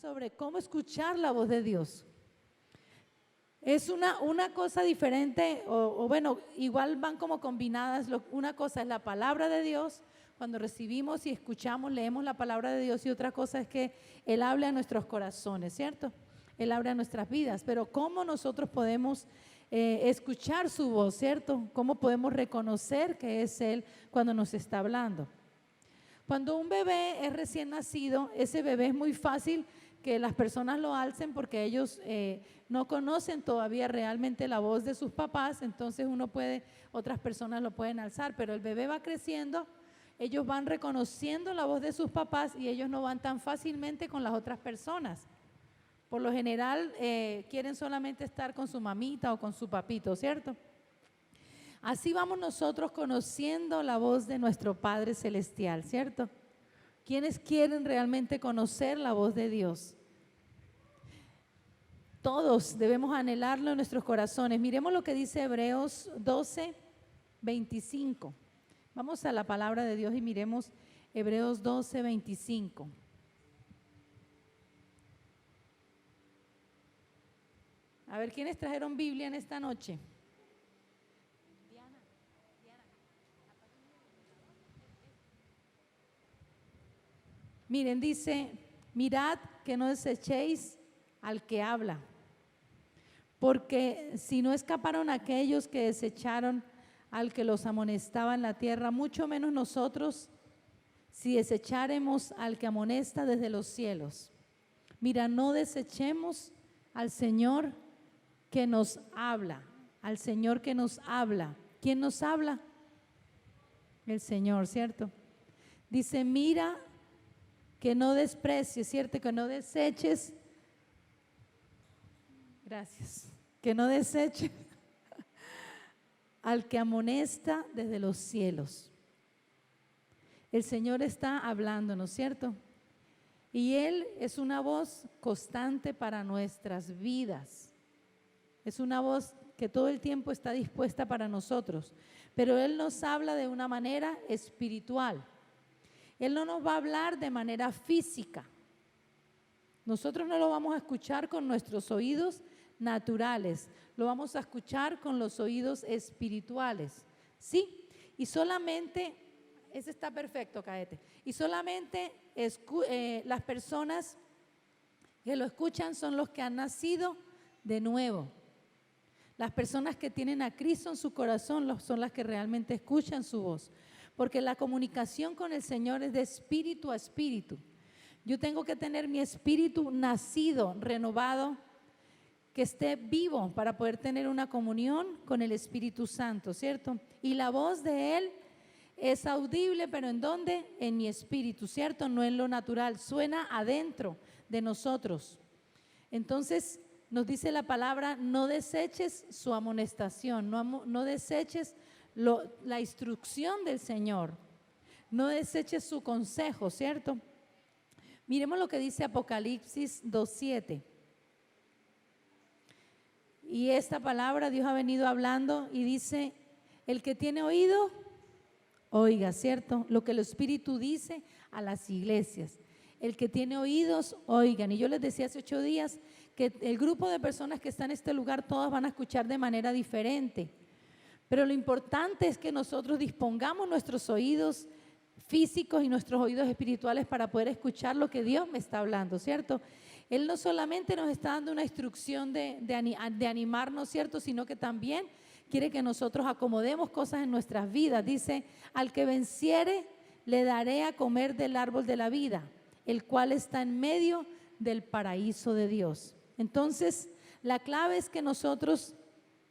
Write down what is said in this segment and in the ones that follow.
sobre cómo escuchar la voz de Dios. Es una cosa diferente, o bueno, igual van como combinadas. Una cosa es la palabra de Dios, cuando recibimos y escuchamos, leemos la palabra de Dios, y otra cosa es que Él habla a nuestros corazones, ¿cierto? Él habla a nuestras vidas, pero ¿cómo nosotros podemos escuchar su voz, ¿cierto? ¿Cómo podemos reconocer que es Él cuando nos está hablando? Cuando un bebé es recién nacido, ese bebé es muy fácil que las personas lo alcen porque ellos no conocen todavía realmente la voz de sus papás, entonces otras personas lo pueden alzar, pero el bebé va creciendo, ellos van reconociendo la voz de sus papás y ellos no van tan fácilmente con las otras personas. Por lo general quieren solamente estar con su mamita o con su papito, ¿cierto? Así vamos nosotros conociendo la voz de nuestro Padre Celestial, ¿cierto? ¿Quiénes quieren realmente conocer la voz de Dios? Todos debemos anhelarlo en nuestros corazones. Miremos lo que dice Hebreos 12, 25. Vamos a la palabra de Dios y miremos Hebreos 12, 25. A ver, ¿quiénes trajeron Biblia en esta noche? Miren, dice, mirad que no desechéis al que habla, porque si no escaparon aquellos que desecharon al que los amonestaba en la tierra, mucho menos nosotros si desecháremos al que amonesta desde los cielos. Mira, no desechemos al Señor que nos habla, al Señor que nos habla. ¿Quién nos habla? El Señor, ¿cierto? Dice, mira que no desprecies, ¿cierto? Que no deseches, gracias, que no deseches al que amonesta desde los cielos. El Señor está hablándonos, ¿cierto? Y Él es una voz constante para nuestras vidas. Es una voz que todo el tiempo está dispuesta para nosotros, pero Él nos habla de una manera espiritual. Él no nos va a hablar de manera física. Nosotros no lo vamos a escuchar con nuestros oídos naturales, lo vamos a escuchar con los oídos espirituales, ¿sí? Y solamente, ese está perfecto, Caete, y solamente las personas que lo escuchan son los que han nacido de nuevo. Las personas que tienen a Cristo en su corazón son las que realmente escuchan su voz. Porque la comunicación con el Señor es de espíritu a espíritu. Yo tengo que tener mi espíritu nacido, renovado, que esté vivo para poder tener una comunión con el Espíritu Santo, ¿cierto? Y la voz de Él es audible, pero ¿en dónde? En mi espíritu, ¿cierto? No en lo natural, suena adentro de nosotros. Entonces nos dice la palabra, no deseches su amonestación, no deseches la instrucción del Señor, no deseches su consejo, ¿cierto? Miremos lo que dice Apocalipsis 2:7. Y esta palabra Dios ha venido hablando y dice, el que tiene oído, oiga, ¿cierto? Lo que el Espíritu dice a las iglesias. El que tiene oídos, oigan. Y yo les decía hace 8 días que el grupo de personas que está en este lugar, todas van a escuchar de manera diferente. Pero lo importante es que nosotros dispongamos nuestros oídos físicos y nuestros oídos espirituales para poder escuchar lo que Dios me está hablando, ¿cierto? Él no solamente nos está dando una instrucción de animarnos, ¿cierto? Sino que también quiere que nosotros acomodemos cosas en nuestras vidas. Dice, al que venciere le daré a comer del árbol de la vida, el cual está en medio del paraíso de Dios. Entonces, la clave es que nosotros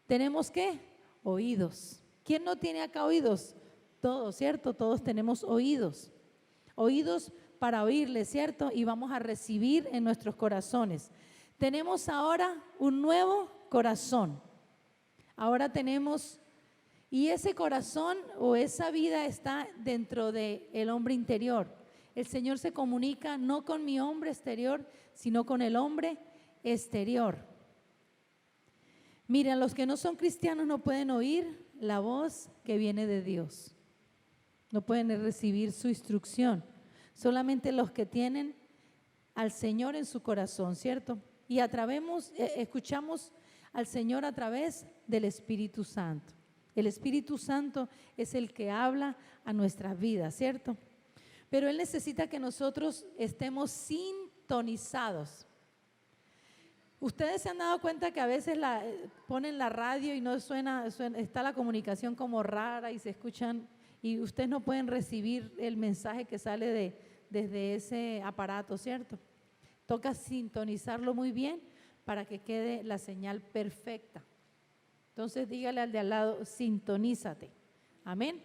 tenemos ¿qué? Oídos. ¿Quién no tiene acá oídos? Todos, ¿cierto? Todos tenemos oídos. Oídos para oírle, ¿cierto? Y vamos a recibir en nuestros corazones. Tenemos ahora un nuevo corazón. Ahora tenemos, y ese corazón o esa vida está dentro del hombre interior. El Señor se comunica no con mi hombre exterior, sino con el hombre exterior. Miren, los que no son cristianos no pueden oír la voz que viene de Dios. No pueden recibir su instrucción. Solamente los que tienen al Señor en su corazón, ¿cierto? Y escuchamos al Señor a través del Espíritu Santo. El Espíritu Santo es el que habla a nuestras vidas, ¿cierto? Pero Él necesita que nosotros estemos sintonizados. Ustedes se han dado cuenta que a veces ponen la radio y no suena, está la comunicación como rara y se escuchan y ustedes no pueden recibir el mensaje que sale desde ese aparato, ¿cierto? Toca sintonizarlo muy bien para que quede la señal perfecta. Entonces dígale al de al lado, sintonízate. Amén.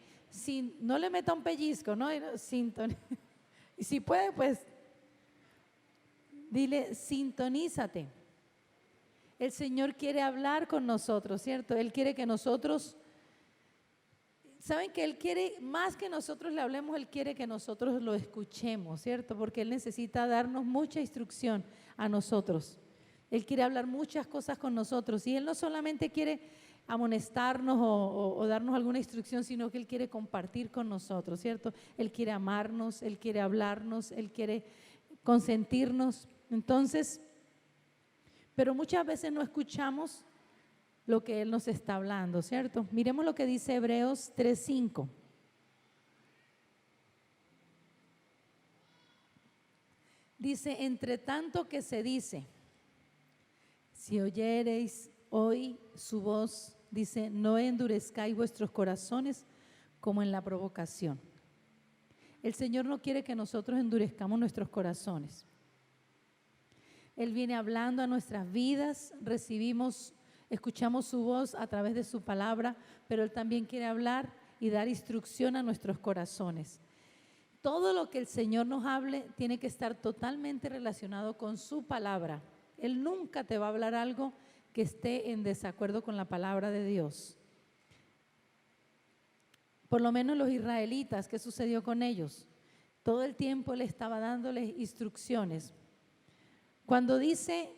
No le meta un pellizco, ¿no? Y si puede, pues dile, sintonízate. El Señor quiere hablar con nosotros, ¿cierto? Él quiere que nosotros, ¿saben que Él quiere, más que nosotros le hablemos, Él quiere que nosotros lo escuchemos, ¿cierto? Porque Él necesita darnos mucha instrucción a nosotros. Él quiere hablar muchas cosas con nosotros y Él no solamente quiere amonestarnos o darnos alguna instrucción, sino que Él quiere compartir con nosotros, ¿cierto? Él quiere amarnos, Él quiere hablarnos, Él quiere consentirnos. Entonces, pero muchas veces no escuchamos lo que Él nos está hablando, ¿cierto? Miremos lo que dice Hebreos 3:5. Dice, entre tanto que se dice, si oyereis hoy su voz, dice, no endurezcáis vuestros corazones como en la provocación. El Señor no quiere que nosotros endurezcamos nuestros corazones. Él viene hablando a nuestras vidas, escuchamos su voz a través de su palabra, pero Él también quiere hablar y dar instrucción a nuestros corazones. Todo lo que el Señor nos hable tiene que estar totalmente relacionado con su palabra. Él nunca te va a hablar algo que esté en desacuerdo con la palabra de Dios. Por lo menos los israelitas, ¿qué sucedió con ellos? Todo el tiempo Él estaba dándoles instrucciones. Cuando dice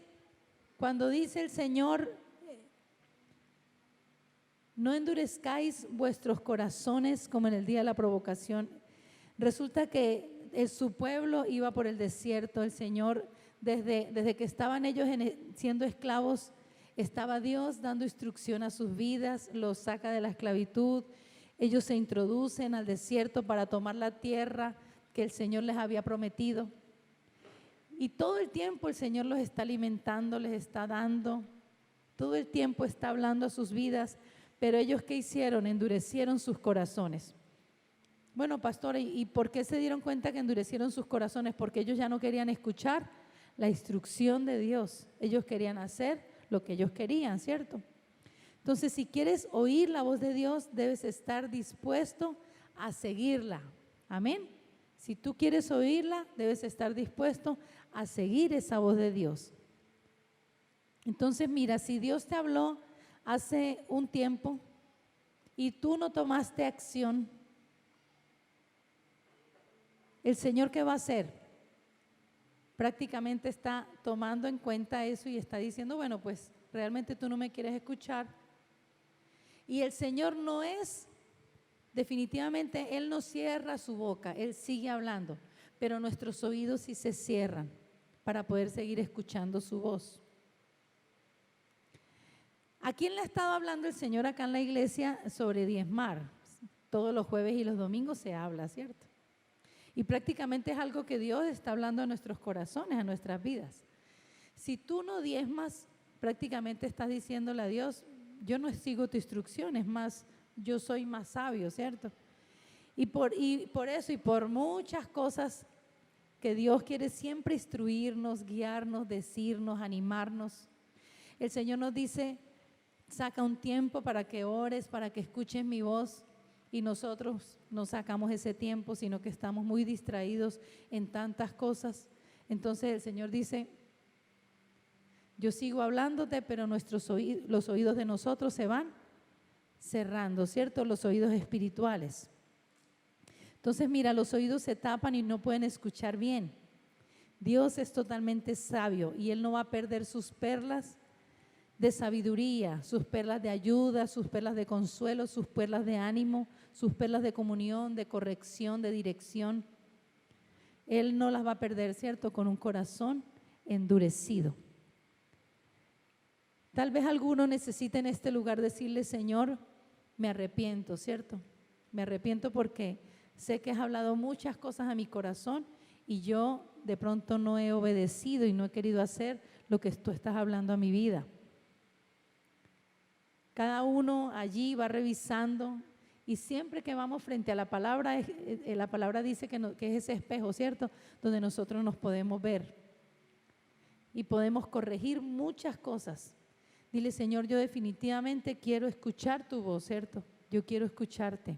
el Señor, no endurezcáis vuestros corazones como en el día de la provocación, resulta que su pueblo iba por el desierto. El Señor, desde que estaban ellos siendo esclavos, estaba Dios dando instrucción a sus vidas, los saca de la esclavitud, ellos se introducen al desierto para tomar la tierra que el Señor les había prometido. Y todo el tiempo el Señor los está alimentando, les está dando, todo el tiempo está hablando a sus vidas, pero ellos ¿qué hicieron? Endurecieron sus corazones. Bueno, pastora, ¿y por qué se dieron cuenta que endurecieron sus corazones? Porque ellos ya no querían escuchar la instrucción de Dios, ellos querían hacer lo que ellos querían, ¿cierto? Entonces, si quieres oír la voz de Dios, debes estar dispuesto a seguirla. Amén. Si tú quieres oírla, debes estar dispuesto a seguir esa voz de Dios. Entonces, mira, si Dios te habló hace un tiempo y tú no tomaste acción, el Señor, ¿qué va a hacer? Prácticamente está tomando en cuenta eso y está diciendo, bueno, pues realmente tú no me quieres escuchar. Y el Señor definitivamente Él no cierra su boca, Él sigue hablando, pero nuestros oídos sí se cierran para poder seguir escuchando su voz. ¿A quién le ha estado hablando el Señor acá en la iglesia sobre diezmar? Todos los jueves y los domingos se habla, ¿cierto? Y prácticamente es algo que Dios está hablando a nuestros corazones, a nuestras vidas. Si tú no diezmas, prácticamente estás diciéndole a Dios, yo no sigo tu instrucción, es más, yo soy más sabio, ¿cierto? Y por eso y por muchas cosas que Dios quiere siempre instruirnos, guiarnos, decirnos, animarnos. El Señor nos dice, saca un tiempo para que ores, para que escuches mi voz. Y nosotros no sacamos ese tiempo, sino que estamos muy distraídos en tantas cosas. Entonces el Señor dice, yo sigo hablándote, pero los oídos de nosotros se van cerrando, ¿cierto? Los oídos espirituales. Entonces, mira, los oídos se tapan y no pueden escuchar bien. Dios es totalmente sabio y Él no va a perder sus perlas de sabiduría, sus perlas de ayuda, sus perlas de consuelo, sus perlas de ánimo, sus perlas de comunión, de corrección, de dirección. Él no las va a perder, ¿cierto? Con un corazón endurecido. Tal vez alguno necesite en este lugar decirle, Señor, me arrepiento, ¿cierto? Me arrepiento porque sé que has hablado muchas cosas a mi corazón y yo de pronto no he obedecido y no he querido hacer lo que tú estás hablando a mi vida. Cada uno allí va revisando y siempre que vamos frente a la palabra dice que es ese espejo, ¿cierto? Donde nosotros nos podemos ver y podemos corregir muchas cosas. Dile, Señor, yo definitivamente quiero escuchar tu voz, ¿cierto? Yo quiero escucharte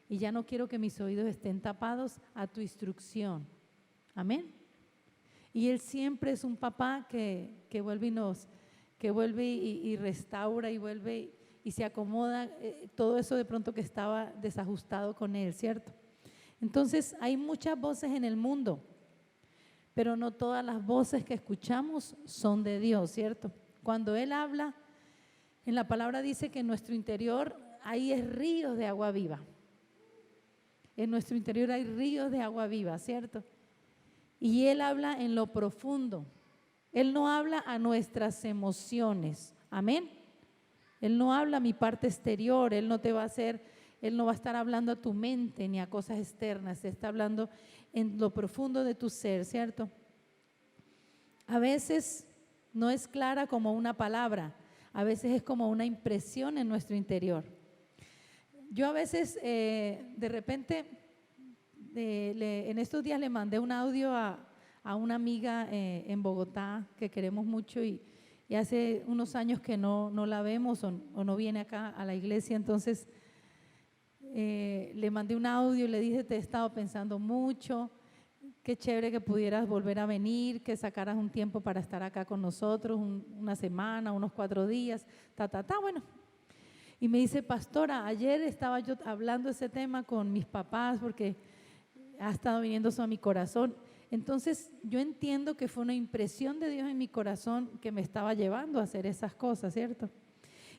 y ya no quiero que mis oídos estén tapados a tu instrucción. Amén. Y Él siempre es un papá que vuelve y restaura y vuelve y se acomoda todo eso de pronto que estaba desajustado con Él, ¿cierto? Entonces hay muchas voces en el mundo, pero no todas las voces que escuchamos son de Dios, ¿cierto? Cuando Él habla, en la palabra dice que en nuestro interior hay ríos de agua viva. En nuestro interior hay ríos de agua viva, ¿cierto? Y Él habla en lo profundo. Él no habla a nuestras emociones, amén. Él no habla a mi parte exterior, Él no va a estar hablando a tu mente ni a cosas externas, Él está hablando en lo profundo de tu ser, ¿cierto? A veces no es clara como una palabra, a veces es como una impresión en nuestro interior. Yo a veces de repente en estos días le mandé un audio a una amiga en Bogotá que queremos mucho y hace unos años que no la vemos o no viene acá a la iglesia, entonces le mandé un audio y le dije, te he estado pensando mucho, qué chévere que pudieras volver a venir, que sacaras un tiempo para estar acá con nosotros, una semana, unos 4 días, bueno. Y me dice, pastora, ayer estaba yo hablando ese tema con mis papás porque ha estado viniendo eso a mi corazón. Entonces yo entiendo que fue una impresión de Dios en mi corazón que me estaba llevando a hacer esas cosas, ¿cierto?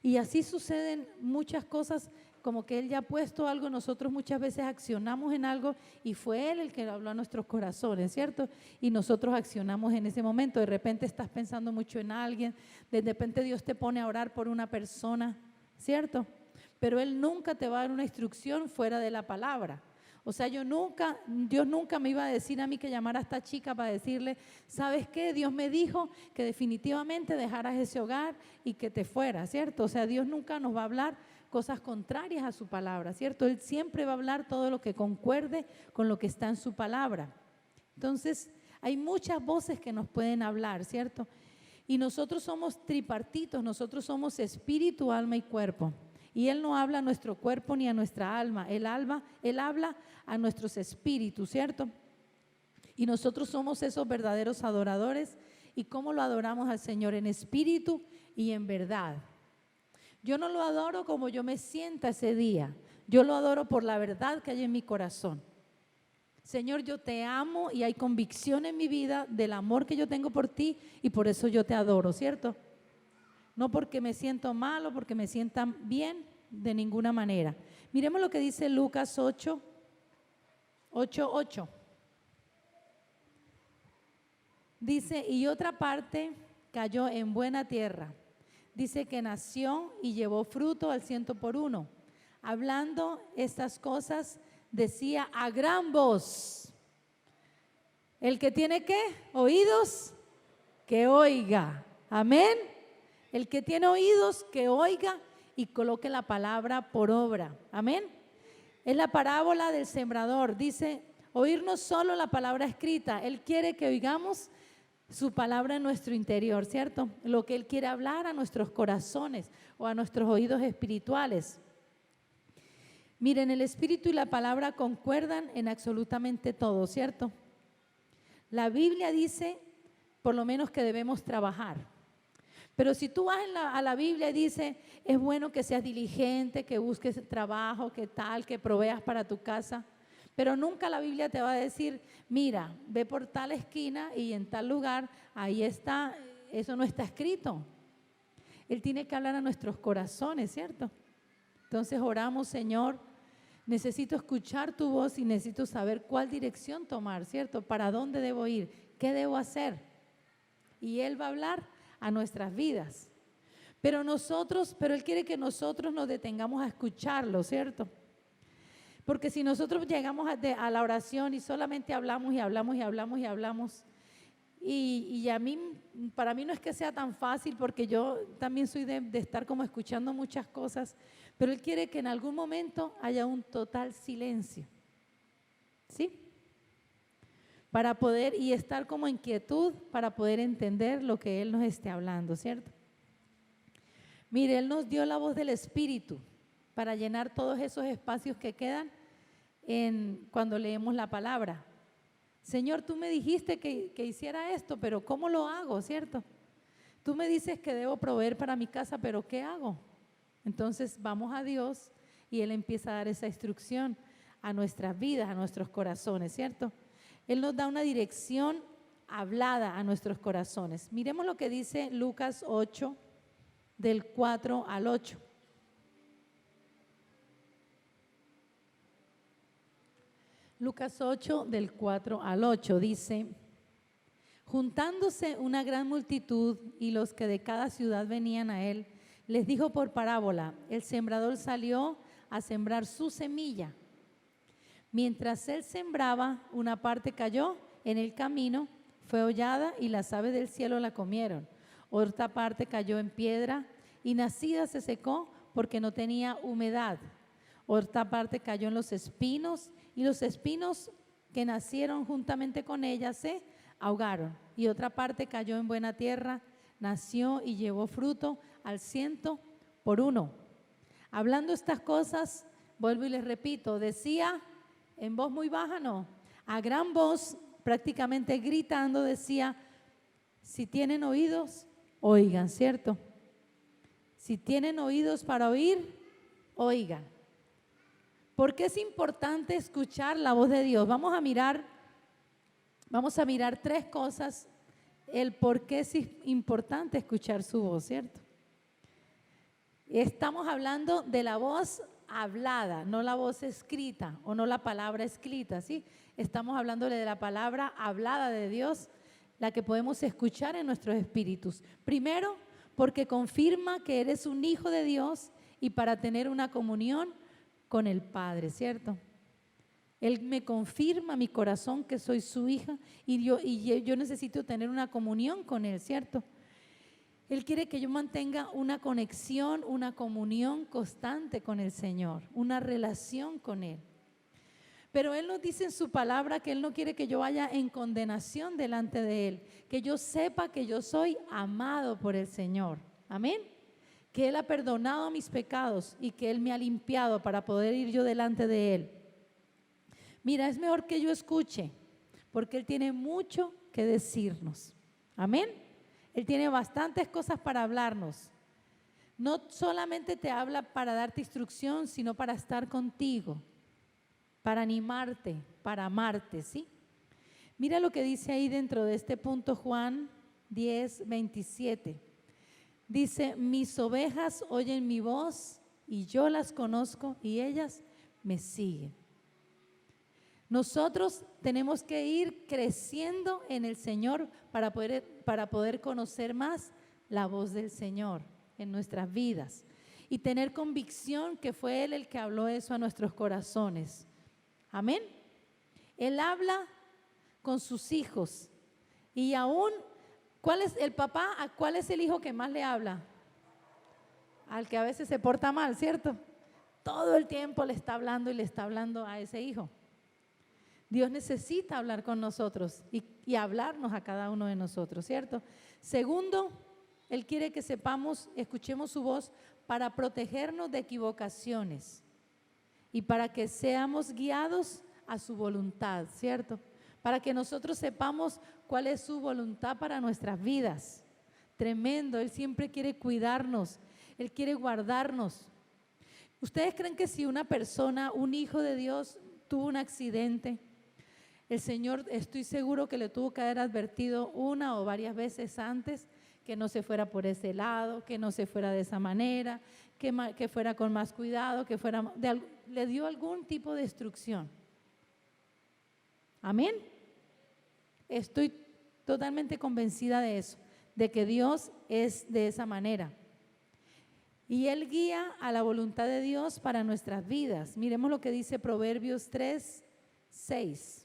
Y así suceden muchas cosas, como que Él ya ha puesto algo, nosotros muchas veces accionamos en algo y fue Él el que habló a nuestros corazones, ¿cierto? Y nosotros accionamos en ese momento. De repente estás pensando mucho en alguien, de repente Dios te pone a orar por una persona, ¿cierto? Pero Él nunca te va a dar una instrucción fuera de la palabra. O sea, Dios nunca me iba a decir a mí que llamara a esta chica para decirle, ¿sabes qué? Dios me dijo que definitivamente dejaras ese hogar y que te fueras, ¿cierto? O sea, Dios nunca nos va a hablar cosas contrarias a su palabra, ¿cierto? Él siempre va a hablar todo lo que concuerde con lo que está en su palabra. Entonces, hay muchas voces que nos pueden hablar, ¿cierto? Y nosotros somos tripartitos, nosotros somos espíritu, alma y cuerpo. Y Él no habla a nuestro cuerpo ni a nuestra alma, Él habla a nuestros espíritus, ¿cierto? Y nosotros somos esos verdaderos adoradores. ¿Y cómo lo adoramos al Señor? En espíritu y en verdad. Yo no lo adoro como yo me sienta ese día, yo lo adoro por la verdad que hay en mi corazón. Señor, yo te amo y hay convicción en mi vida del amor que yo tengo por ti y por eso yo te adoro, ¿cierto? No porque me siento mal o porque me sientan bien, de ninguna manera. Miremos lo que dice Lucas 8:8. Dice, y otra parte cayó en buena tierra. Dice que nació y llevó fruto al 100%. Hablando estas cosas, decía a gran voz, el que tiene ¿qué? Oídos, que oiga. Amén. El que tiene oídos, que oiga y coloque la palabra por obra. Amén. Es la parábola del sembrador. Dice, oír no solo la palabra escrita, Él quiere que oigamos su palabra en nuestro interior, ¿cierto? Lo que Él quiere hablar a nuestros corazones o a nuestros oídos espirituales. Miren, el espíritu y la palabra concuerdan en absolutamente todo, ¿cierto? La Biblia dice, por lo menos, que debemos trabajar. Pero si tú vas a la Biblia y dice, es bueno que seas diligente, que busques trabajo, que tal, que proveas para tu casa, pero nunca la Biblia te va a decir, mira, ve por tal esquina y en tal lugar, ahí está, eso no está escrito. Él tiene que hablar a nuestros corazones, ¿cierto? Entonces oramos, Señor, Necesito escuchar tu voz y necesito saber cuál dirección tomar, ¿cierto? ¿Para dónde debo ir? ¿Qué debo hacer? Y Él va a hablar a nuestras vidas. Pero Él quiere que nosotros nos detengamos a escucharlo, ¿cierto? Porque si nosotros llegamos a la oración y solamente hablamos y hablamos y hablamos y hablamos, y para mí no es que sea tan fácil, porque yo también soy de estar como escuchando muchas cosas, pero Él quiere que en algún momento haya un total silencio, ¿sí? Para poder, y estar como en quietud, para poder entender lo que Él nos esté hablando, ¿cierto? Mire, Él nos dio la voz del Espíritu para llenar todos esos espacios que quedan cuando leemos la palabra. Señor, tú me dijiste que hiciera esto, pero ¿cómo lo hago, cierto? Tú me dices que debo proveer para mi casa, pero ¿qué hago? Entonces vamos a Dios y Él empieza a dar esa instrucción a nuestras vidas, a nuestros corazones, ¿cierto? Él nos da una dirección hablada a nuestros corazones. Miremos lo que dice Lucas 8, del 4 al 8. Lucas 8, del 4 al 8 dice: juntándose una gran multitud y los que de cada ciudad venían a él, les dijo por parábola: el sembrador salió a sembrar su semilla. Mientras él sembraba, una parte cayó en el camino, fue hollada y las aves del cielo la comieron. Otra parte cayó en piedra y nacida se secó porque no tenía humedad. Otra parte cayó en los espinos y los espinos que nacieron juntamente con ella se ahogaron. Y otra parte cayó en buena tierra, nació y llevó fruto al 100 por 1. Hablando estas cosas, vuelvo y les repito, decía en voz muy baja, no, a gran voz, prácticamente gritando, decía: si tienen oídos, oigan, ¿cierto? Si tienen oídos para oír, oigan. ¿Por qué es importante escuchar la voz de Dios? Vamos a mirar 3 cosas, el por qué es importante escuchar su voz, ¿cierto? Estamos hablando de la voz hablada, no la voz escrita o no la palabra escrita, ¿sí? Estamos hablando de la palabra hablada de Dios, la que podemos escuchar en nuestros espíritus. Primero, porque confirma que eres un hijo de Dios y para tener una comunión con el Padre, ¿cierto? Él me confirma mi corazón que soy su hija y yo necesito tener una comunión con Él, ¿cierto? Él quiere que yo mantenga una conexión, una comunión constante con el Señor, una relación con Él. Pero Él nos dice en su palabra que Él no quiere que yo vaya en condenación delante de Él, que yo sepa que yo soy amado por el Señor. Amén. Que Él ha perdonado mis pecados y que Él me ha limpiado para poder ir yo delante de Él. Mira, es mejor que yo escuche, porque Él tiene mucho que decirnos. Amén. Él tiene bastantes cosas para hablarnos. No solamente te habla para darte instrucción, sino para estar contigo, para animarte, para amarte, ¿sí? Mira lo que dice ahí dentro de este punto Juan 10, 27. Dice: mis ovejas oyen mi voz y yo las conozco y ellas me siguen. Nosotros tenemos que ir creciendo en el Señor para poder conocer más la voz del Señor en nuestras vidas y tener convicción que fue Él el que habló eso a nuestros corazones. Amén. Él habla con sus hijos y aún, ¿cuál es el papá? ¿A cuál es el hijo que más le habla? Al que a veces se porta mal, ¿cierto? Todo el tiempo le está hablando y le está hablando a ese hijo. Dios necesita hablar con nosotros y hablarnos a cada uno de nosotros, ¿cierto? Segundo, Él quiere que escuchemos su voz para protegernos de equivocaciones y para que seamos guiados a su voluntad, ¿cierto? Para que nosotros sepamos cuál es su voluntad para nuestras vidas. Tremendo, Él siempre quiere cuidarnos, Él quiere guardarnos. ¿Ustedes creen que si una persona, un hijo de Dios, tuvo un accidente, El Señor, estoy seguro que le tuvo que haber advertido una o varias veces antes que no se fuera por ese lado, que no se fuera de esa manera, que fuera con más cuidado, le dio algún tipo de instrucción. Amén. Estoy totalmente convencida de eso, de que Dios es de esa manera. Y Él guía a la voluntad de Dios para nuestras vidas. Miremos lo que dice Proverbios 3:6.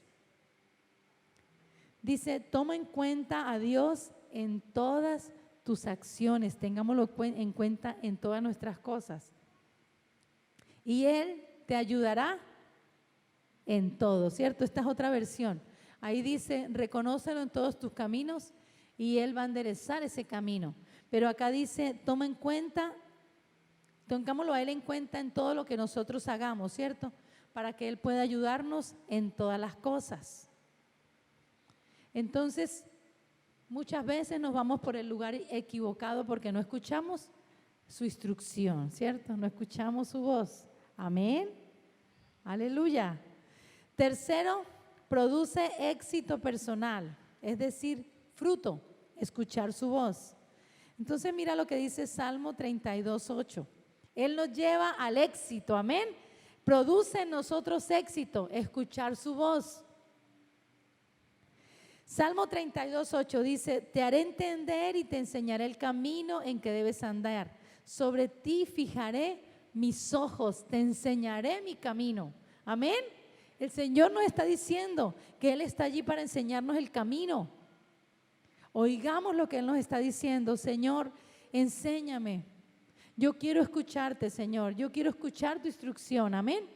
Dice, toma en cuenta a Dios en todas tus acciones, tengámoslo en cuenta en todas nuestras cosas. Y Él te ayudará en todo, ¿cierto? Esta es otra versión. Ahí dice, reconócelo en todos tus caminos y Él va a enderezar ese camino. Pero acá dice, tengámoslo a Él en cuenta en todo lo que nosotros hagamos, ¿cierto? Para que Él pueda ayudarnos en todas las cosas. Entonces, muchas veces nos vamos por el lugar equivocado porque no escuchamos su instrucción, ¿cierto? No escuchamos su voz. Amén. Aleluya. Tercero, produce éxito personal, es decir, fruto, escuchar su voz. Entonces mira lo que dice Salmo 32:8. Él nos lleva al éxito, amén. Produce en nosotros éxito, escuchar su voz. Salmo 32:8 dice, te haré entender y te enseñaré el camino en que debes andar. Sobre ti fijaré mis ojos, te enseñaré mi camino. Amén. El Señor nos está diciendo que Él está allí para enseñarnos el camino. Oigamos lo que Él nos está diciendo. Señor, enséñame. Yo quiero escucharte, Señor. Yo quiero escuchar tu instrucción. Amén.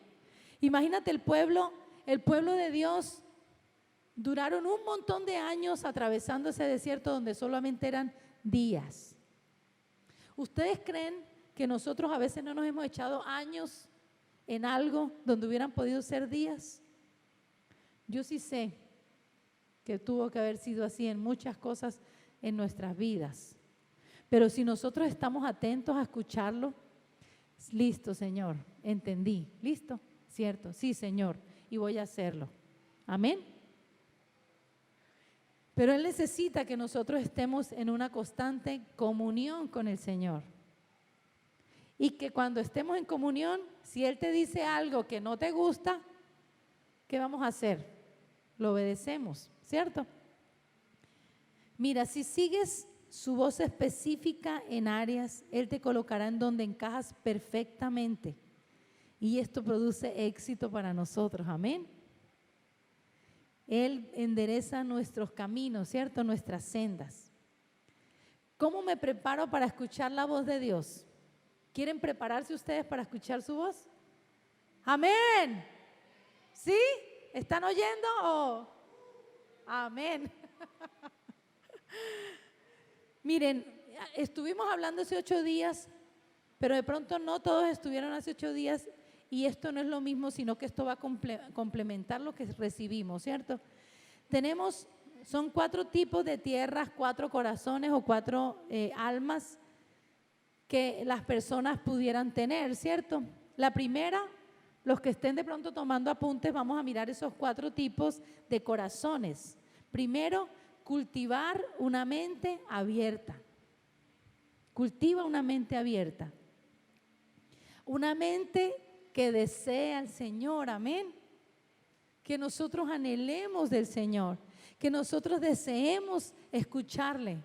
Imagínate el pueblo de Dios. Duraron un montón de años atravesando ese desierto donde solamente eran días. ¿Ustedes creen que nosotros a veces no nos hemos echado años en algo donde hubieran podido ser días? Yo sí sé que tuvo que haber sido así en muchas cosas en nuestras vidas. Pero si nosotros estamos atentos a escucharlo, listo, Señor, entendí, listo, cierto, sí, Señor, y voy a hacerlo. Amén. Pero Él necesita que nosotros estemos en una constante comunión con el Señor. Y que cuando estemos en comunión, si Él te dice algo que no te gusta, ¿qué vamos a hacer? Lo obedecemos, ¿cierto? Mira, si sigues su voz específica en áreas, Él te colocará en donde encajas perfectamente. Y esto produce éxito para nosotros, amén. Él endereza nuestros caminos, ¿cierto? Nuestras sendas. ¿Cómo me preparo para escuchar la voz de Dios? ¿Quieren prepararse ustedes para escuchar su voz? Amén. ¿Sí? ¿Están oyendo? Oh. Amén. Miren, estuvimos hablando hace 8 días, pero de pronto no todos estuvieron hace 8 días y esto no es lo mismo, sino que esto va a complementar lo que recibimos, ¿cierto? Son 4 tipos de tierras, 4 corazones o 4 almas que las personas pudieran tener, ¿cierto? La primera, los que estén de pronto tomando apuntes, vamos a mirar esos 4 tipos de corazones. Primero, cultivar una mente abierta. Cultiva una mente abierta. Una mente que desea al Señor, amén. Que nosotros anhelemos del Señor, que nosotros deseemos escucharle.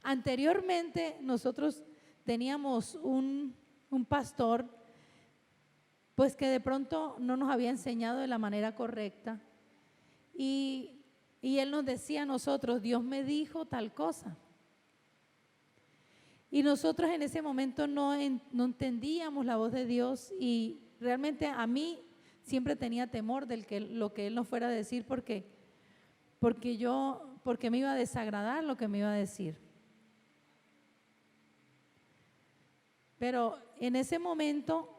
Anteriormente nosotros teníamos un pastor, pues que de pronto no nos había enseñado de la manera correcta y él nos decía a nosotros, Dios me dijo tal cosa. Y nosotros en ese momento no entendíamos la voz de Dios y realmente a mí siempre tenía temor de lo que Él nos fuera a decir porque me iba a desagradar lo que me iba a decir. Pero en ese momento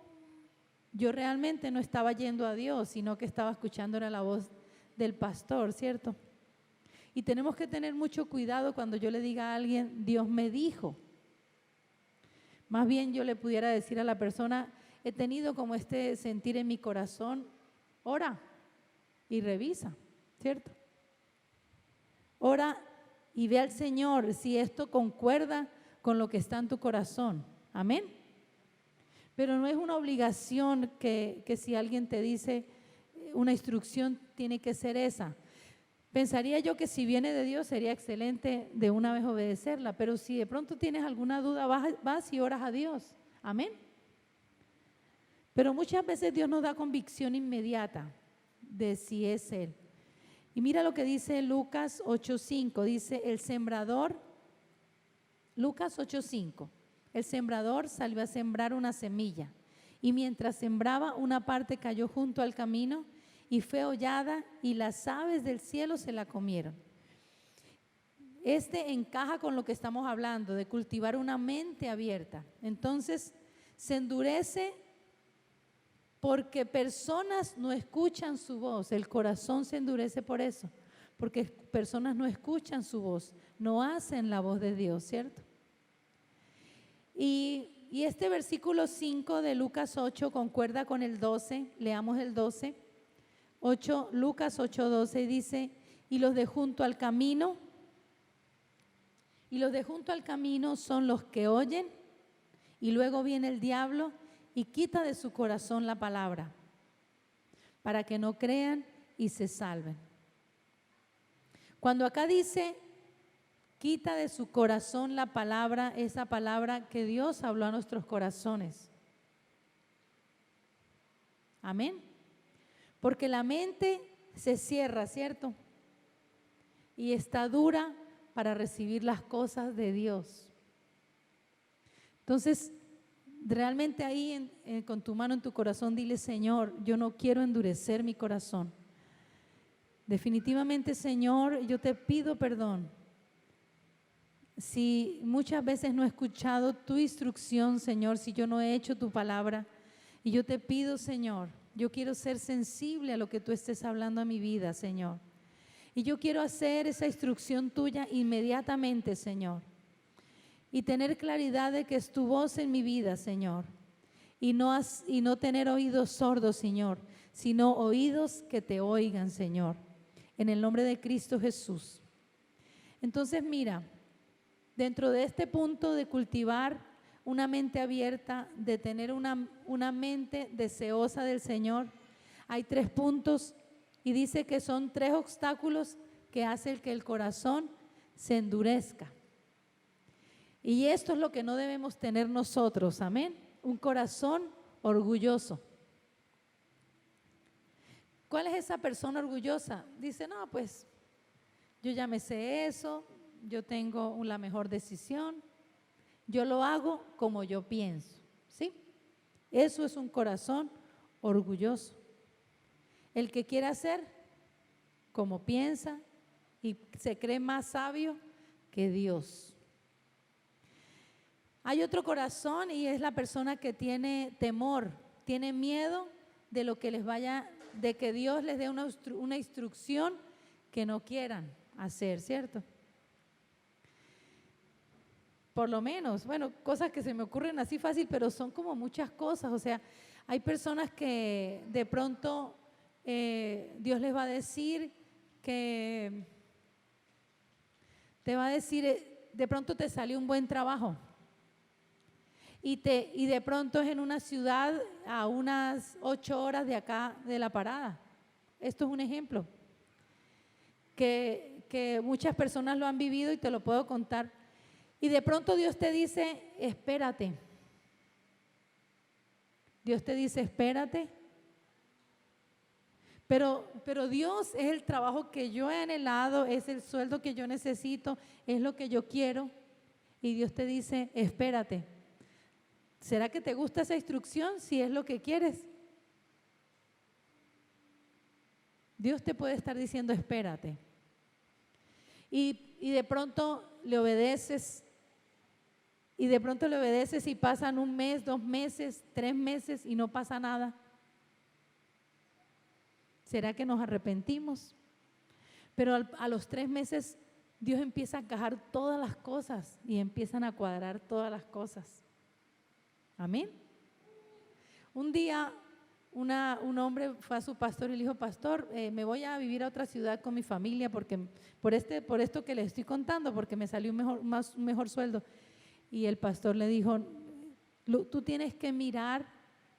yo realmente no estaba yendo a Dios, sino que estaba escuchando la voz del pastor, ¿cierto? Y tenemos que tener mucho cuidado cuando yo le diga a alguien, Dios me dijo. Más bien yo le pudiera decir a la persona, he tenido como este sentir en mi corazón, ora y revisa, ¿cierto? Ora y ve al Señor si esto concuerda con lo que está en tu corazón. Amén. Pero no es una obligación que si alguien te dice una instrucción tiene que ser esa. Pensaría yo que si viene de Dios sería excelente de una vez obedecerla, pero si de pronto tienes alguna duda, vas y oras a Dios. Amén. Pero muchas veces Dios nos da convicción inmediata de si es Él. Y mira lo que dice Lucas 8:5, dice el sembrador, Lucas 8:5, el sembrador salió a sembrar una semilla y mientras sembraba una parte cayó junto al camino y fue hollada y las aves del cielo se la comieron. Este encaja con lo que estamos hablando de cultivar una mente abierta. Entonces se endurece porque personas no escuchan su voz, el corazón se endurece por eso, porque personas no escuchan su voz, no hacen la voz de Dios, ¿cierto? Y este versículo 5 de Lucas 8 concuerda con el 12, leamos el 12, Lucas 8:12 dice, y los de junto al camino son los que oyen, y luego viene el diablo y quita de su corazón la palabra, para que no crean y se salven. Cuando acá dice, quita de su corazón la palabra, esa palabra que Dios habló a nuestros corazones. Amén. Porque la mente se cierra, ¿cierto? Y está dura para recibir las cosas de Dios. Entonces, realmente ahí con tu mano en tu corazón dile, Señor, yo no quiero endurecer mi corazón. Definitivamente, Señor, yo te pido perdón. Si muchas veces no he escuchado tu instrucción, Señor, si yo no he hecho tu palabra, y yo te pido, Señor, yo quiero ser sensible a lo que tú estés hablando a mi vida, Señor. Y yo quiero hacer esa instrucción tuya inmediatamente, Señor. Y tener claridad de que es tu voz en mi vida, Señor. Y no tener oídos sordos, Señor, sino oídos que te oigan, Señor. En el nombre de Cristo Jesús. Entonces, mira, dentro de este punto de cultivar una mente abierta, de tener una mente deseosa del Señor, hay 3 puntos y dice que son 3 obstáculos que hacen que el corazón se endurezca. Y esto es lo que no debemos tener nosotros, amén. Un corazón orgulloso. ¿Cuál es esa persona orgullosa? Dice, no, pues yo ya me sé eso, yo tengo la mejor decisión, yo lo hago como yo pienso, ¿sí? Eso es un corazón orgulloso. El que quiere hacer como piensa y se cree más sabio que Dios. Hay otro corazón y es la persona que tiene temor, tiene miedo de lo que les vaya, de que Dios les dé una instrucción que no quieran hacer, ¿cierto? Por lo menos, bueno, cosas que se me ocurren así fácil, pero son como muchas cosas. O sea, hay personas que de pronto Dios les va a decir que te va a decir, de pronto te salió un buen trabajo y de pronto es en una ciudad a unas 8 horas de acá de la parada. Esto es un ejemplo que muchas personas lo han vivido y te lo puedo contar. Y de pronto Dios te dice, espérate. Dios te dice, espérate. Pero Dios es el trabajo que yo he anhelado, es el sueldo que yo necesito, es lo que yo quiero. Y Dios te dice, espérate. ¿Será que te gusta esa instrucción si es lo que quieres? Dios te puede estar diciendo, espérate. Y de pronto le obedeces. Y de pronto le obedeces y pasan 1 mes, 2 meses, 3 meses y no pasa nada. ¿Será que nos arrepentimos? Pero a los 3 meses Dios empieza a encajar todas las cosas y empiezan a cuadrar todas las cosas. Amén. Un día un hombre fue a su pastor y le dijo, pastor, me voy a vivir a otra ciudad con mi familia porque por esto que le estoy contando, porque me salió un mejor sueldo. Y el pastor le dijo, tú tienes que mirar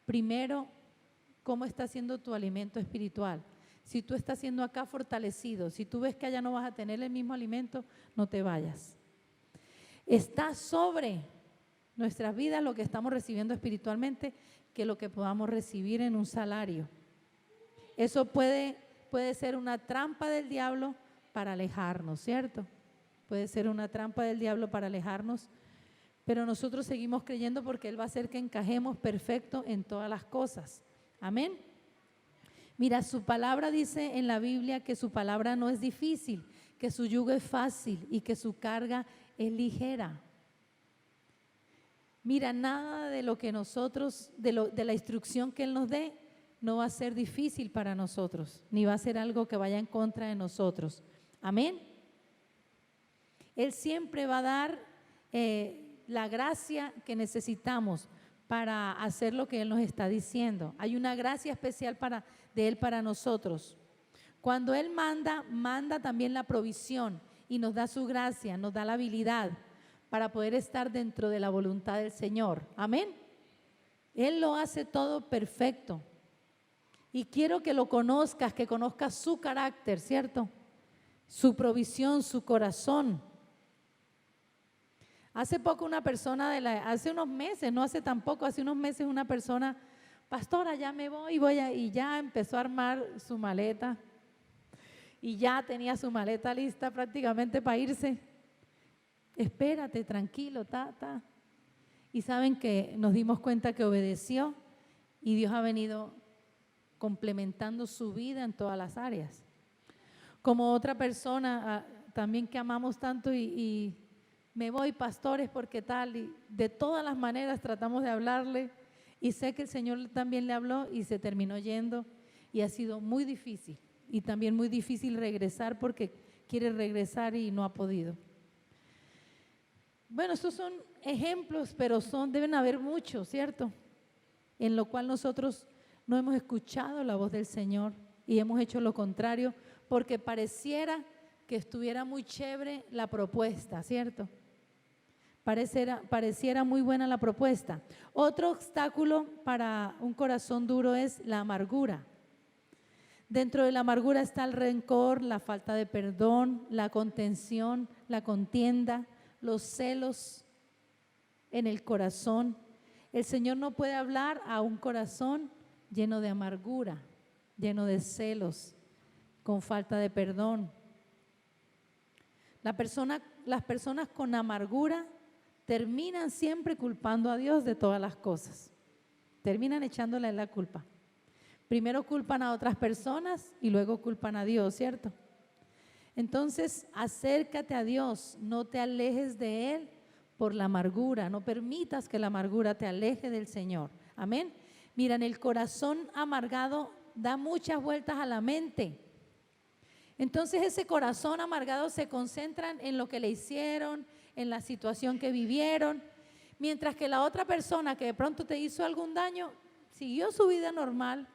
primero cómo está siendo tu alimento espiritual. Si tú estás siendo acá fortalecido, si tú ves que allá no vas a tener el mismo alimento, no te vayas. Está sobre nuestras vidas lo que estamos recibiendo espiritualmente que lo que podamos recibir en un salario. Eso puede ser una trampa del diablo para alejarnos, ¿cierto? Puede ser una trampa del diablo para alejarnos, pero nosotros seguimos creyendo porque Él va a hacer que encajemos perfecto en todas las cosas. Amén. Mira, su palabra dice en la Biblia que su palabra no es difícil, que su yugo es fácil y que su carga es ligera. Mira, nada de lo que nosotros, de la instrucción que Él nos dé, no va a ser difícil para nosotros, ni va a ser algo que vaya en contra de nosotros. Amén. Él siempre va a dar la gracia que necesitamos para hacer lo que Él nos está diciendo. Hay una gracia especial de Él para nosotros. Cuando Él manda también la provisión y nos da su gracia, nos da la habilidad para poder estar dentro de la voluntad del Señor. Amén. Él lo hace todo perfecto. Y quiero que lo conozcas, que conozcas su carácter, ¿cierto? Su provisión, su corazón. Hace poco una persona, hace unos meses, no hace tampoco, hace unos meses una persona, pastora, ya me voy, y ya empezó a armar su maleta. Y ya tenía su maleta lista prácticamente para irse. Espérate, tranquilo, Y saben que nos dimos cuenta que obedeció y Dios ha venido complementando su vida en todas las áreas. Como otra persona también que amamos tanto y me voy, pastores, porque tal, y de todas las maneras tratamos de hablarle y sé que el Señor también le habló y se terminó yendo y ha sido muy difícil y también muy difícil regresar porque quiere regresar y no ha podido. Bueno, estos son ejemplos, pero deben haber muchos, ¿cierto? En lo cual nosotros no hemos escuchado la voz del Señor y hemos hecho lo contrario porque pareciera que estuviera muy chévere la propuesta, ¿cierto? Pareciera muy buena la propuesta. Otro obstáculo para un corazón duro es la amargura. Dentro de la amargura está el rencor, la falta de perdón, la contención, la contienda, los celos en el corazón. El Señor no puede hablar a un corazón lleno de amargura, lleno de celos, con falta de perdón. Las personas con amargura terminan siempre culpando a Dios de todas las cosas. Terminan echándole la culpa. Primero culpan a otras personas y luego culpan a Dios, ¿cierto? Entonces, acércate a Dios, no te alejes de Él por la amargura, no permitas que la amargura te aleje del Señor. Amén. Mira, en el corazón amargado da muchas vueltas a la mente. Entonces ese corazón amargado se concentra en lo que le hicieron, en la situación que vivieron, mientras que la otra persona que de pronto te hizo algún daño, siguió su vida normal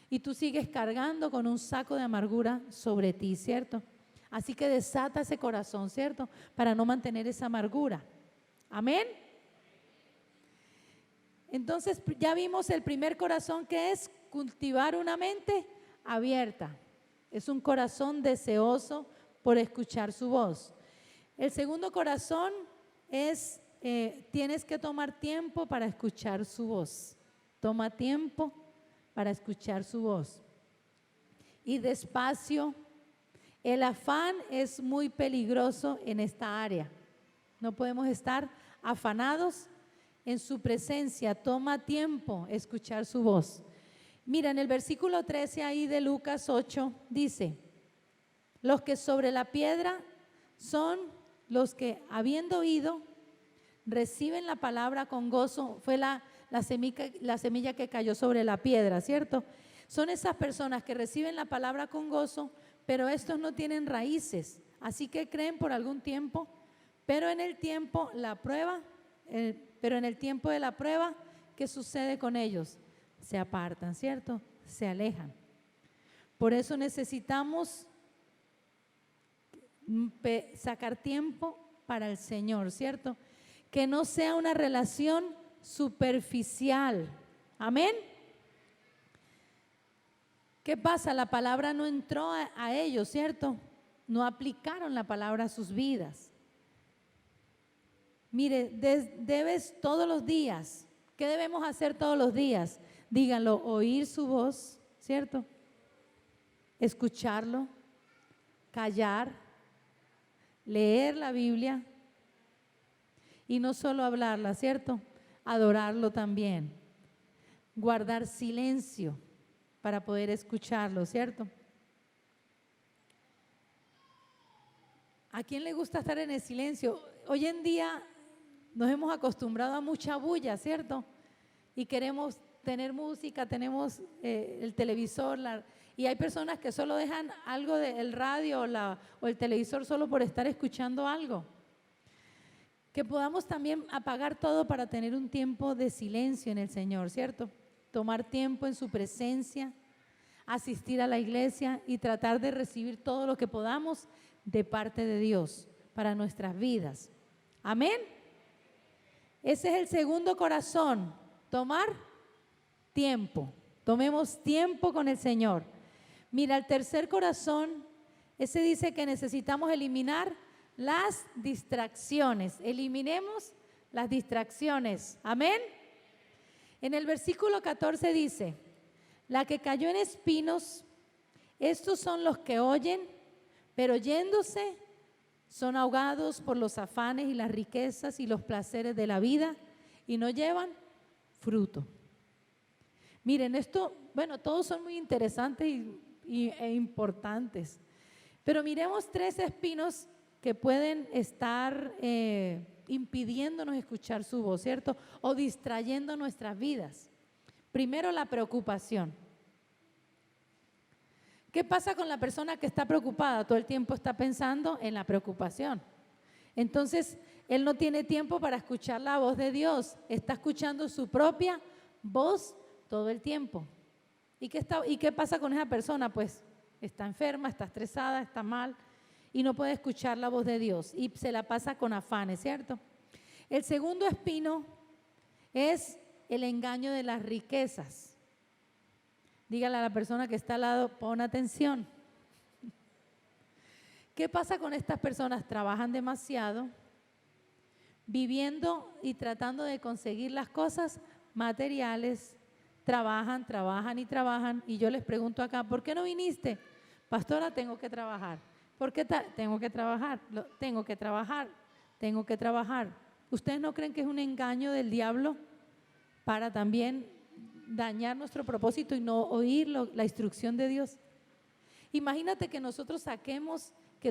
y tú sigues cargando con un saco de amargura sobre ti, ¿cierto? Así que desata ese corazón, ¿cierto? Para no mantener esa amargura. Amén. Entonces ya vimos el primer corazón, que es cultivar una mente abierta. Es un corazón deseoso por escuchar su voz. El segundo corazón es, tienes que tomar tiempo para escuchar su voz. Toma tiempo para escuchar su voz. Y despacio. El afán es muy peligroso en esta área. No podemos estar afanados en su presencia. Toma tiempo escuchar su voz. Mira, en el versículo 13 ahí de Lucas 8 dice: los que sobre la piedra son los que, habiendo oído, reciben la palabra con gozo. Fue la semilla que cayó sobre la piedra, ¿cierto? Son esas personas que reciben la palabra con gozo, pero estos no tienen raíces, así que creen por algún tiempo, pero en el tiempo de la prueba, ¿qué sucede con ellos? Se apartan, ¿cierto? se alejan. Por eso necesitamos sacar tiempo para el Señor, ¿cierto? Que no sea una relación superficial. Amén. ¿Qué pasa? La palabra no entró a ellos, ¿cierto? No aplicaron la palabra a sus vidas. Mire, debes todos los días. ¿Qué debemos hacer todos los días? Díganlo, oír su voz, ¿cierto? Escucharlo, callar, leer la Biblia y no solo hablarla, ¿cierto? Adorarlo también. Guardar silencio para poder escucharlo, ¿cierto? ¿A quién le gusta estar en el silencio? Hoy en día nos hemos acostumbrado a mucha bulla, ¿cierto? Y queremos tener música, tenemos el televisor, y hay personas que solo dejan algo del radio o el televisor solo por estar escuchando algo. Que podamos también apagar todo para tener un tiempo de silencio en el Señor, ¿cierto? Tomar tiempo en su presencia, asistir a la iglesia y tratar de recibir todo lo que podamos de parte de Dios para nuestras vidas. Amén. Ese es el segundo corazón, tomar tiempo. Tomemos tiempo con el Señor. Mira, el tercer corazón, ese dice que necesitamos eliminar las distracciones. Eliminemos las distracciones. Amén. En el versículo 14 dice, la que cayó en espinos, estos son los que oyen, pero yéndose son ahogados por los afanes y las riquezas y los placeres de la vida y no llevan fruto. Miren, esto, bueno, todos son muy interesantes e importantes, pero miremos 3 espinos que pueden estar impidiéndonos escuchar su voz, ¿cierto? O distrayendo nuestras vidas. Primero, la preocupación. ¿Qué pasa con la persona que está preocupada? Todo el tiempo está pensando en la preocupación. Entonces, él no tiene tiempo para escuchar la voz de Dios. Está escuchando su propia voz todo el tiempo. ¿Y qué pasa con esa persona? Pues está enferma, está estresada, está mal y no puede escuchar la voz de Dios y se la pasa con afanes, ¿cierto? El segundo espino es el engaño de las riquezas. Dígale a la persona que está al lado, pon atención. ¿Qué pasa con estas personas? Trabajan demasiado, viviendo y tratando de conseguir las cosas materiales, trabajan y yo les pregunto acá, ¿por qué no viniste? Pastora, tengo que trabajar. ¿Por qué tengo que trabajar? Tengo que trabajar. ¿Ustedes no creen que es un engaño del diablo para también dañar nuestro propósito y no oír la instrucción de Dios? Imagínate que nosotros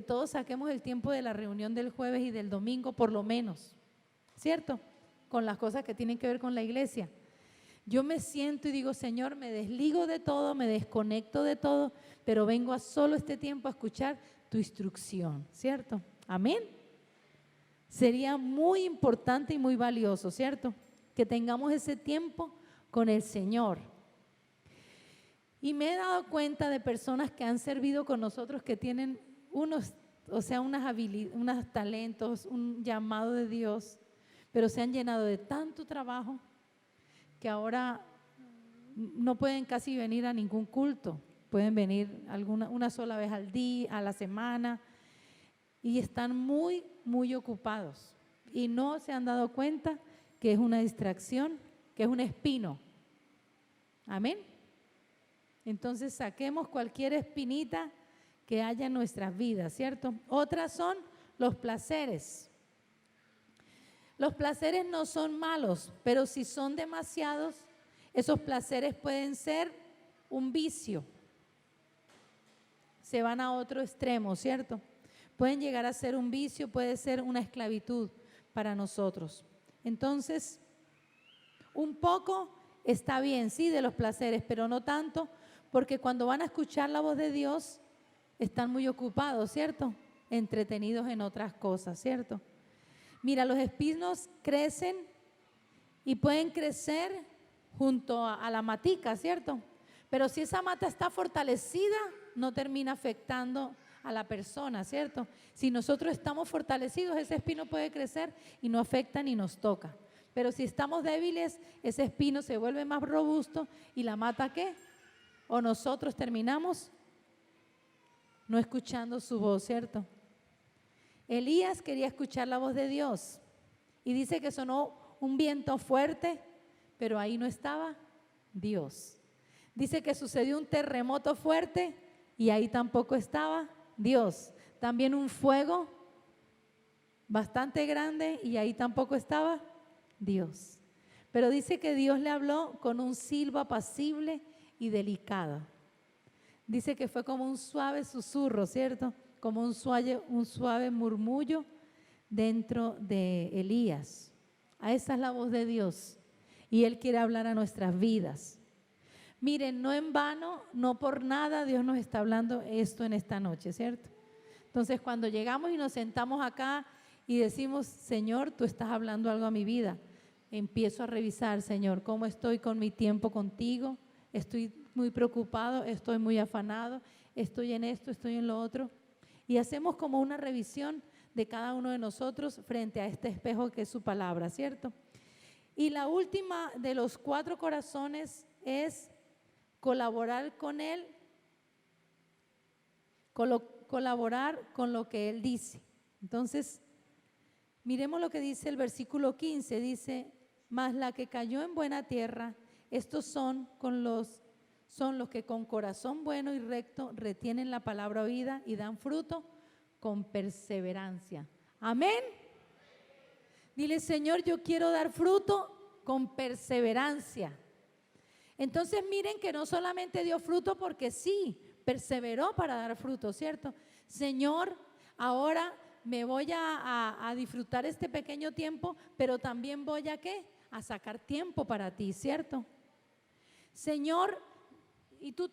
todos saquemos el tiempo de la reunión del jueves y del domingo por lo menos, ¿cierto? Con las cosas que tienen que ver con la iglesia. Yo me siento y digo, Señor, me desligo de todo, me desconecto de todo, pero vengo a solo este tiempo a escuchar tu instrucción, ¿cierto? Amén. Sería muy importante y muy valioso, ¿cierto? Que tengamos ese tiempo con el Señor. Y me he dado cuenta de personas que han servido con nosotros que tienen unos talentos, un llamado de Dios, pero se han llenado de tanto trabajo que ahora no pueden casi venir a ningún culto. Pueden venir una sola vez al día, a la semana, y están muy, muy ocupados. Y no se han dado cuenta que es una distracción, que es un espino. Amén. Entonces saquemos cualquier espinita que haya en nuestras vidas, ¿cierto? Otras son los placeres. Los placeres no son malos, pero si son demasiados, esos placeres pueden ser un vicio. Se van a otro extremo, ¿cierto? Pueden llegar a ser un vicio, puede ser una esclavitud para nosotros. Entonces, un poco está bien, sí, de los placeres, pero no tanto, porque cuando van a escuchar la voz de Dios, están muy ocupados, ¿cierto? Entretenidos en otras cosas, ¿cierto? Mira, los espinos crecen y pueden crecer junto a la matica, ¿cierto? Pero si esa mata está fortalecida, no termina afectando a la persona, ¿cierto? Si nosotros estamos fortalecidos, ese espino puede crecer y no afecta ni nos toca. Pero si estamos débiles, ese espino se vuelve más robusto y la mata, ¿qué? O nosotros terminamos no escuchando su voz, ¿cierto? Elías quería escuchar la voz de Dios y dice que sonó un viento fuerte, pero ahí no estaba Dios. Dice que sucedió un terremoto fuerte y ahí tampoco estaba Dios. También un fuego bastante grande y ahí tampoco estaba Dios. Pero dice que Dios le habló con un silbo apacible y delicado. Dice que fue como un suave susurro, ¿cierto? Como un suave murmullo dentro de Elías. Esa es la voz de Dios y Él quiere hablar a nuestras vidas. Miren, no en vano, no por nada Dios nos está hablando esto en esta noche, ¿cierto? Entonces, cuando llegamos y nos sentamos acá y decimos, Señor, tú estás hablando algo a mi vida, empiezo a revisar, Señor, cómo estoy con mi tiempo contigo. Estoy muy preocupado, estoy muy afanado, estoy en esto, estoy en lo otro. Y hacemos como una revisión de cada uno de nosotros frente a este espejo que es su palabra, ¿cierto? Y la última de los 4 corazones es colaborar con Él, colaborar con lo que Él dice. Entonces, miremos lo que dice el versículo 15, dice, mas la que cayó en buena tierra, estos son los que con corazón bueno y recto retienen la palabra oída y dan fruto con perseverancia. Amén. Dile, Señor, yo quiero dar fruto con perseverancia. Entonces miren que no solamente dio fruto porque sí, perseveró para dar fruto, ¿cierto? Señor, ahora me voy a disfrutar este pequeño tiempo, pero también voy a ¿qué? A sacar tiempo para ti, ¿cierto? Señor, y tú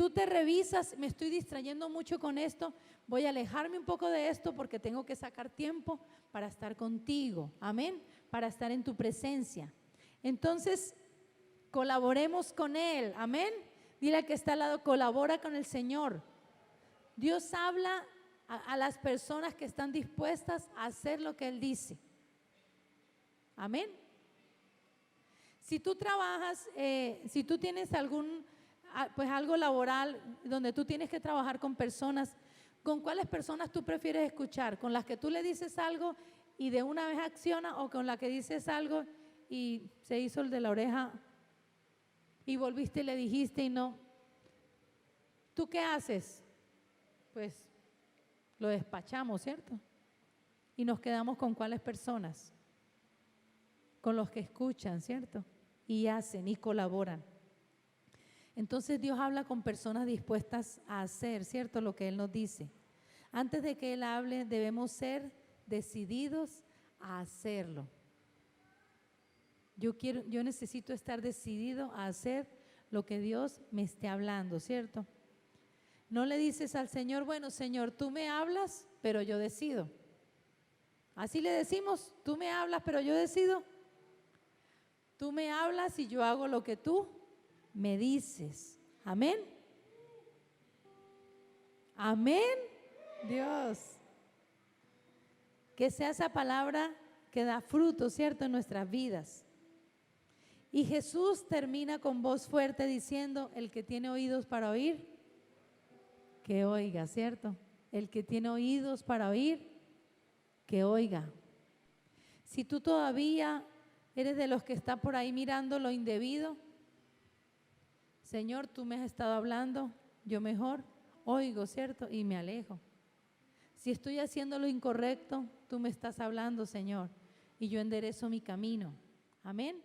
te revisas, me estoy distrayendo mucho con esto, voy a alejarme un poco de esto porque tengo que sacar tiempo para estar contigo, amén, para estar en tu presencia. Entonces, colaboremos con Él, amén. Dile al que está al lado, colabora con el Señor. Dios habla a las personas que están dispuestas a hacer lo que Él dice, amén. Si tú trabajas, si tú tienes algo laboral donde tú tienes que trabajar con personas, ¿con cuáles personas tú prefieres escuchar? ¿Con las que tú le dices algo y de una vez acciona o con la que dices algo y se hizo el de la oreja y volviste y le dijiste y no? ¿Tú qué haces? Pues lo despachamos, ¿cierto? Y nos quedamos con cuáles personas, con los que escuchan, ¿cierto? Y hacen y colaboran. Entonces Dios habla con personas dispuestas a hacer, ¿cierto? Lo que Él nos dice. Antes de que Él hable, debemos ser decididos a hacerlo. Yo necesito estar decidido a hacer lo que Dios me esté hablando, ¿cierto? No le dices al Señor, bueno, Señor, tú me hablas, pero yo decido. Así le decimos, tú me hablas, pero yo decido. Tú me hablas y yo hago lo que tú me dices. Amén. Amén. Dios. Que sea esa palabra que da fruto, ¿cierto?, en nuestras vidas. Y Jesús termina con voz fuerte diciendo, el que tiene oídos para oír, que oiga, ¿cierto? El que tiene oídos para oír, que oiga. Si tú todavía eres de los que está por ahí mirando lo indebido, Señor, tú me has estado hablando, yo mejor oigo, ¿cierto? Y me alejo. Si estoy haciendo lo incorrecto, tú me estás hablando, Señor, y yo enderezo mi camino. Amén.